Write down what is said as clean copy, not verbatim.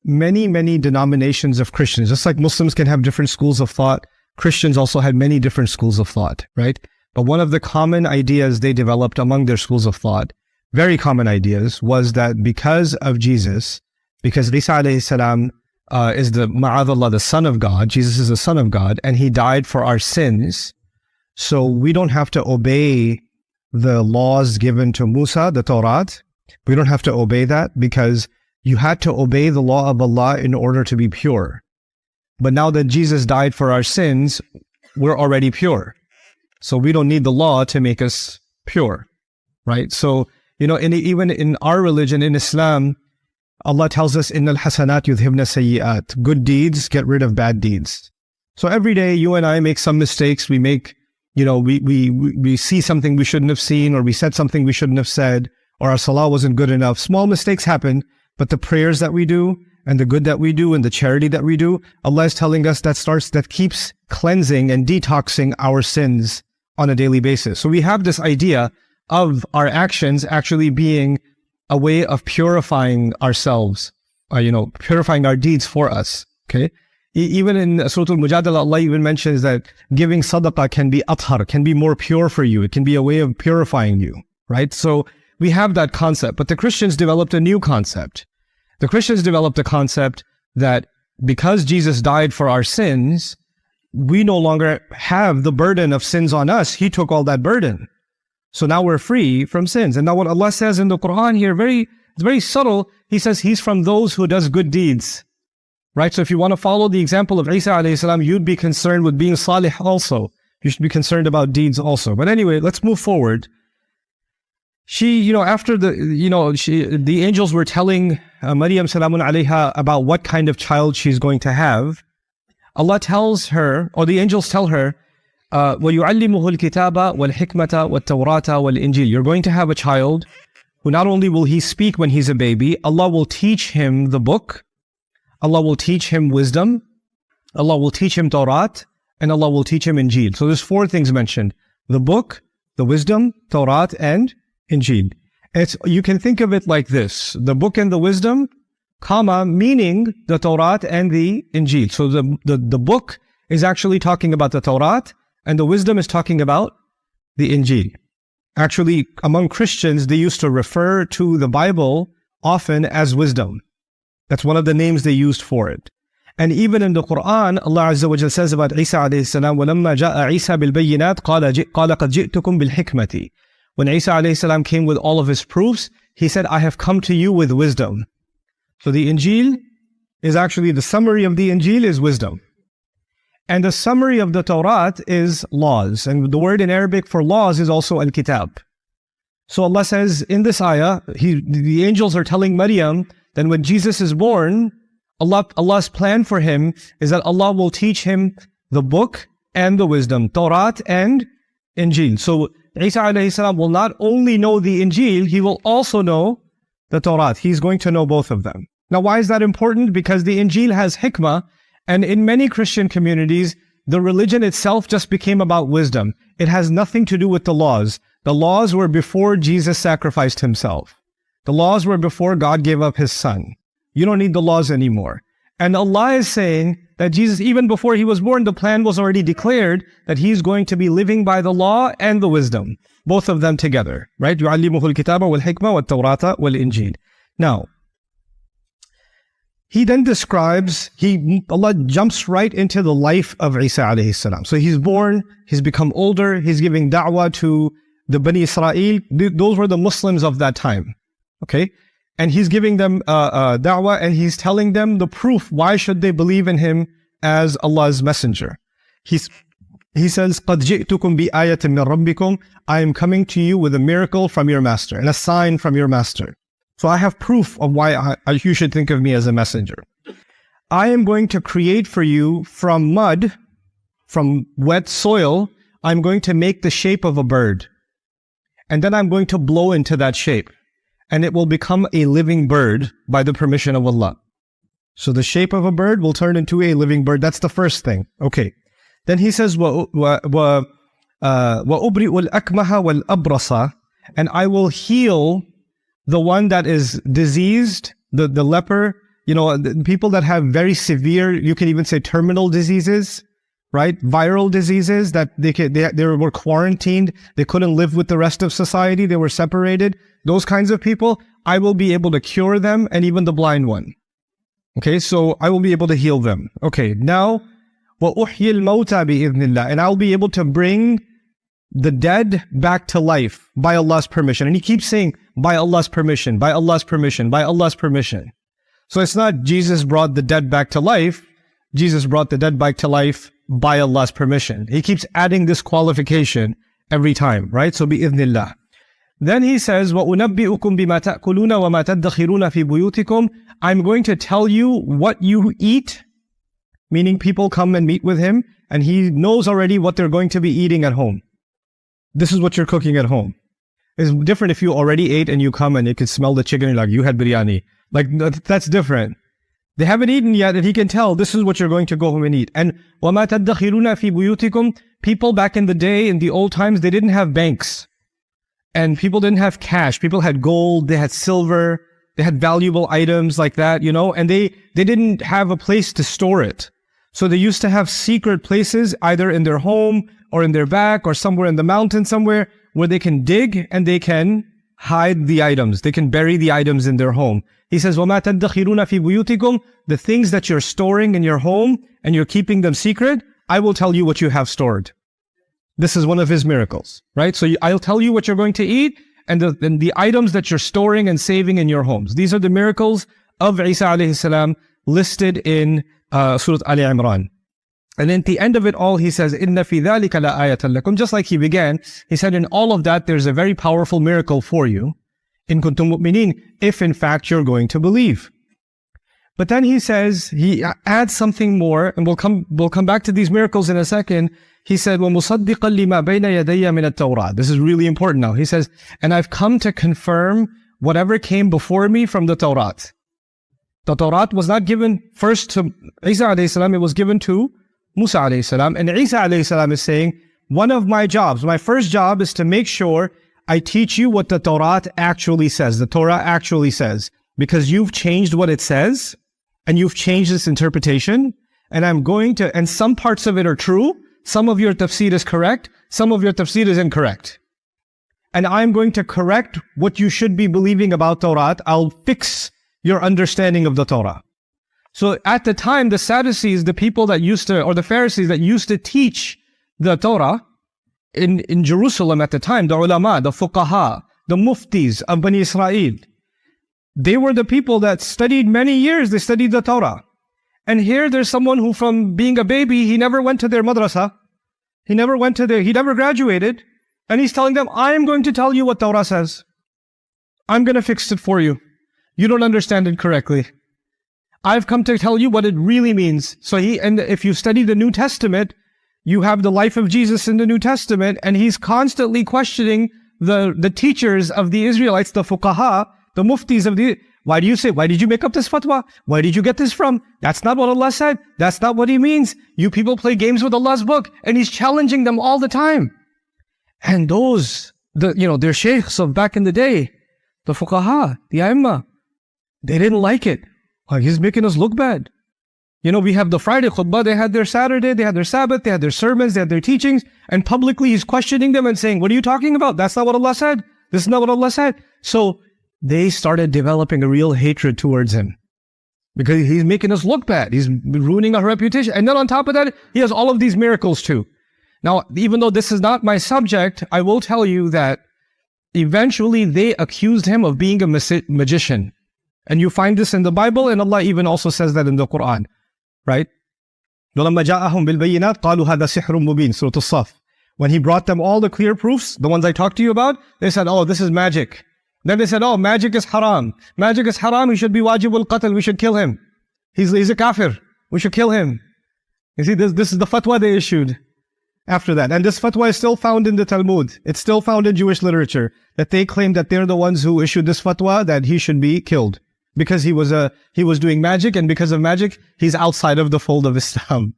many denominations of Christians. Just like Muslims can have different schools of thought, Christians also had many different schools of thought, right? But one of the common ideas they developed among their schools of thought, very common ideas, was that because of Jesus, because Isa alayhi salam is ma'adallah, the Son of God, Jesus is the Son of God, and he died for our sins, so we don't have to obey the laws given to Musa, the Torah. We don't have to obey that because you had to obey the law of Allah in order to be pure. But now that Jesus died for our sins, we're already pure. So we don't need the law to make us pure, right? So, even in our religion, in Islam, Allah tells us, "Innal hasanat yudhibna sayyi'at." Good deeds get rid of bad deeds. So every day, you and I make some mistakes. We make, we see something we shouldn't have seen, or we said something we shouldn't have said, or our salah wasn't good enough. Small mistakes happen, but the prayers that we do, and the good that we do, and the charity that we do, Allah is telling us that keeps cleansing and detoxing our sins on a daily basis. So we have this idea of our actions actually being a way of purifying ourselves, purifying our deeds for us, okay? Even in Surah Al-Mujadala, Allah even mentions that giving sadaqah can be athar, can be more pure for you. It can be a way of purifying you, right? So we have that concept, but the Christians developed a new concept. The Christians developed a concept that because Jesus died for our sins, we no longer have the burden of sins on us. He took all that burden. So now we're free from sins. And now what Allah says in the Qur'an here, it's very subtle. He says He's from those who does good deeds. Right? So if you want to follow the example of Isa alayhi salam, you'd be concerned with being salih also. You should be concerned about deeds also. But anyway, let's move forward. She, after the angels were telling Maryam Salamun alayha about what kind of child she's going to have, Allah tells her, or the angels tell her, وَيُعَلِّمُهُ الْكِتَابَ وَالْحِكْمَةَ وَالتَّوْرَاةَ وَالْإِنْجِيلَ. You're going to have a child who not only will he speak when he's a baby, Allah will teach him the book, Allah will teach him wisdom, Allah will teach him Torah, and Allah will teach him Injil. So there's 4 things mentioned: the book, the wisdom, Torah, and Injil. You can think of it like this: the book and the wisdom, meaning the Torah and the Injil. So the book is actually talking about the Torah, and the wisdom is talking about the Injil. Actually, among Christians, they used to refer to the Bible often as wisdom. That's one of the names they used for it. And even in the Qur'an, Allah Azza wa Jalla says about Isa alayhi salam, وَلَمَّا جَاءَ عِيسَى بِالْبَيِّنَاتِ قَالَ قَدْ جِئْتُكُمْ بِالْحِكْمَةِ. When Isa alayhi salam came with all of his proofs, he said, I have come to you with wisdom. So the Injil is actually, the summary of the Injil is wisdom. And the summary of the Torah is laws. And the word in Arabic for laws is also al-kitab. So Allah says in this ayah, the angels are telling Maryam that when Jesus is born, Allah's plan for him is that Allah will teach him the book and the wisdom, Torah and Injil. So Isa alayhi salam will not only know the Injil, he will also know the Torah. He's going to know both of them. Now, why is that important? Because the Injil has hikmah, and in many Christian communities, the religion itself just became about wisdom. It has nothing to do with the laws. The laws were before Jesus sacrificed himself. The laws were before God gave up his son. You don't need the laws anymore. And Allah is saying that Jesus, even before he was born, the plan was already declared that he's going to be living by the law and the wisdom, both of them together, right? يُعَلِّمُهُ الْكِتَابَ وَالْحِكْمَةَ وَالتَّوْرَاةَ وَالْإِنْجِيلَ. Now, he then describes, Allah jumps right into the life of Isa alayhi salam. So he's born, he's become older, he's giving da'wah to the Bani Israel. Those were the Muslims of that time, okay? And he's giving them da'wah, and he's telling them the proof. Why should they believe in him as Allah's messenger? He says, قَدْ جِئْتُكُمْ بِآيَةٍ مِّن رَبِّكُمْ. I am coming to you with a miracle from your master and a sign from your master. So I have proof of why you should think of me as a messenger. I am going to create for you from mud, from wet soil, I'm going to make the shape of a bird. And then I'm going to blow into that shape. And it will become a living bird by the permission of Allah. So the shape of a bird will turn into a living bird. That's the first thing. Okay. Then he says, وَأُبْرِئُ الْأَكْمَهَ وَالْأَبْرَصَ. And I will heal the one that is diseased, the leper, people that have very severe, you can even say terminal diseases, right? Viral diseases that they were quarantined. They couldn't live with the rest of society. They were separated. Those kinds of people, I will be able to cure them, and even the blind one. Okay, so I will be able to heal them. Okay, now, وَأُحْيِي الْمَوْتَى بِإِذْنِ اللَّهِ, and I'll be able to bring the dead back to life by Allah's permission. And he keeps saying, by Allah's permission, by Allah's permission, by Allah's permission. So it's not Jesus brought the dead back to life. Jesus brought the dead back to life by Allah's permission. He keeps adding this qualification every time, right? So بِإِذْنِ اللَّهِ. Then he says, وَأُنَبِّئُكُمْ بِمَا تَأْكُلُونَ وَمَا تَدَّخِرُونَ فِي بُيُوتِكُمْ. I'm going to tell you what you eat, meaning people come and meet with him, and he knows already what they're going to be eating at home. This is what you're cooking at home. It's different if you already ate and you come and you can smell the chicken and you're like, you had biryani. Like, that's different. They haven't eaten yet, and he can tell this is what you're going to go home and eat. And وَمَا تَدَّخِرُونَ فِي بُيُوتِكُمْ. People back in the day, in the old times, they didn't have banks. And people didn't have cash. People had gold, they had silver, they had valuable items like that, and they didn't have a place to store it. So they used to have secret places, either in their home or in their back or somewhere in the mountain somewhere, where they can dig and they can hide the items. They can bury the items in their home. He says, وَمَا تَدَّخِرُونَ فِي بُيُوتِكُمْ. The things that you're storing in your home and you're keeping them secret, I will tell you what you have stored. This is one of his miracles, right? So I'll tell you what you're going to eat and the items that you're storing and saving in your homes. These are the miracles of Isa alayhi salam listed in Surah Ali Imran. And then at the end of it all, he says, إِنَّ فِي ذَلِكَ لَآيَةً لَكُمْ. Just like he began, he said, in all of that, there's a very powerful miracle for you. إِن كُنْتُم مُؤْمِنِينَ, if in fact you're going to believe. But then he says, he adds something more, and we'll come back to these miracles in a second. He said, وَمُصَدِّقًا لِمَا بَيْنَ يَدَيَّ مِنَ التَّوْرَةِ. This is really important now. He says, and I've come to confirm whatever came before me from the Torah. The Torah was not given first to Isa alayhi salam, it was given to Musa alayhi salam. And Isa alayhi salam is saying, one of my jobs, my first job is to make sure I teach you what the Torah actually says. The Torah actually says. Because you've changed what it says, and you've changed its interpretation, and some parts of it are true, some of your tafsir is correct, some of your tafsir is incorrect. And I'm going to correct what you should be believing about Torah. I'll fix your understanding of the Torah. So at the time, the Sadducees, the people that or the Pharisees that used to teach the Torah in Jerusalem at the time, the ulama, the fuqaha, the muftis of Bani Israel, they were the people that studied many years, they studied the Torah. And here there's someone who from being a baby, he never went to their madrasa, he never graduated, and he's telling them, I am going to tell you what Torah says. I'm going to fix it for you. You don't understand it correctly. I've come to tell you what it really means. And if you study the New Testament, you have the life of Jesus in the New Testament, and he's constantly questioning the teachers of the Israelites, the fuqaha, the muftis of why did you make up this fatwa? Where did you get this from? That's not what Allah said. That's not what he means. You people play games with Allah's book. And he's challenging them all the time. And their sheikhs of back in the day, the fuqaha, the aimma, they didn't like it. Like, he's making us look bad. We have the Friday khutbah, they had their Saturday, they had their Sabbath, they had their sermons, they had their teachings, and publicly he's questioning them and saying, what are you talking about? That's not what Allah said. This is not what Allah said. So they started developing a real hatred towards him because he's making us look bad. He's ruining our reputation. And then on top of that, he has all of these miracles too. Now, even though this is not my subject, I will tell you that eventually they accused him of being a magician. And you find this in the Bible, and Allah even also says that in the Qur'an, right? وَلَمَّا جَاءَهُمْ بِالْبَيِّنَاتِ قَالُوا هَذَا سِحْرٌ مُبِينٌ, Surah As-Saff. When he brought them all the clear proofs, the ones I talked to you about, they said, oh, this is magic. Then they said, oh, magic is haram. Magic is haram, he should be wajibul qatl, we should kill him. He's a kafir, we should kill him. You see, this is the fatwa they issued after that. And this fatwa is still found in the Talmud. It's still found in Jewish literature, that they claim that they're the ones who issued this fatwa, that he should be killed. Because he was doing magic, and because of magic, he's outside of the fold of Islam.